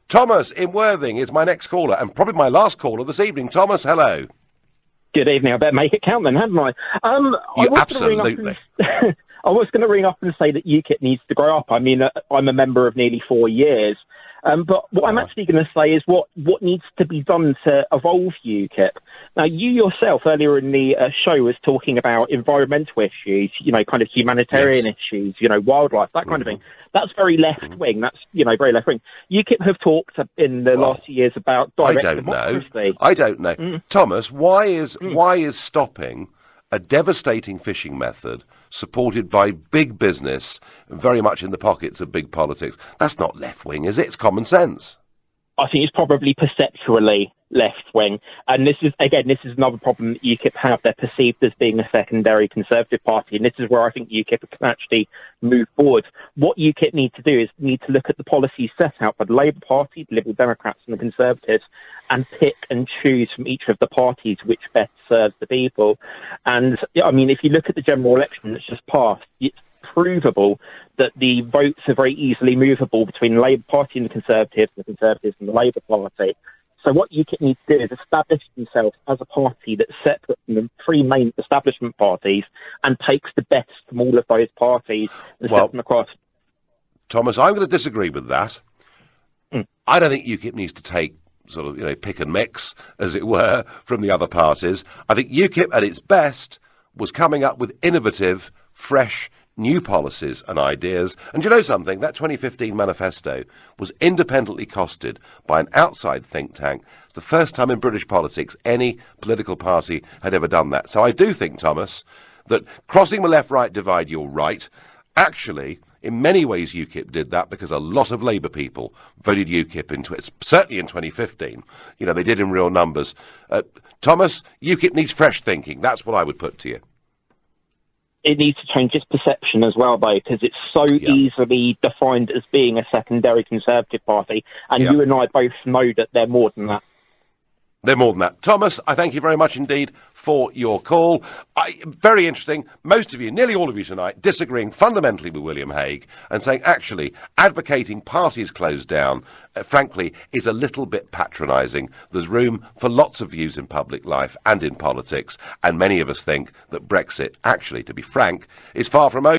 Thomas in Worthing is my next caller, and probably my last caller this evening. Thomas, hello. Good evening. I better make it count then, hadn't I? Absolutely. I was going to ring up and say that UKIP needs to grow up. I mean, I'm a member of nearly 4 years. But what I'm actually going to say is what needs to be done to evolve UKIP. Now, you yourself earlier in the show was talking about environmental issues, kind of humanitarian issues, wildlife, that kind of thing. That's very left-wing. That's, very left-wing. UKIP have talked in the last few years about direct democracy. I don't know. Thomas, why is stopping a devastating fishing method supported by big business, very much in the pockets of big politics? That's not left-wing, is it? It's common sense. I think it's probably perceptually left-wing. And this is another problem that UKIP have. They're perceived as being a secondary Conservative party, and this is where I think UKIP can actually move forward. What UKIP need to do is need to look at the policies set out by the Labour Party, the Liberal Democrats and the Conservatives, and pick and choose from each of the parties which best serves the people. And, I mean, if you look at the general election that's just passed, it's provable that the votes are very easily movable between the Labour Party and the Conservatives and the Labour Party. So what UKIP needs to do is establish themselves as a party that's separate from the three main establishment parties and takes the best from all of those parties and set them across. Thomas, I'm going to disagree with that. I don't think UKIP needs to take sort of, pick and mix, as it were, from the other parties. I think UKIP at its best was coming up with innovative, fresh, new policies and ideas. And you know something? That 2015 manifesto was independently costed by an outside think tank. It's the first time in British politics any political party had ever done that. So I do think, Thomas, that crossing the left-right divide, you're right. Actually, in many ways UKIP did that because a lot of Labour people voted UKIP certainly in 2015. They did in real numbers. Thomas, UKIP needs fresh thinking. That's what I would put to you. It needs to change its perception as well, though, because it's so easily defined as being a secondary Conservative party, and you and I both know that they're more than that. They're more than that. Thomas, I thank you very much indeed for your call. Very interesting. Most of you, nearly all of you tonight, disagreeing fundamentally with William Hague and saying, actually, advocating parties closed down, frankly, is a little bit patronising. There's room for lots of views in public life and in politics, and many of us think that Brexit, actually, to be frank, is far from over.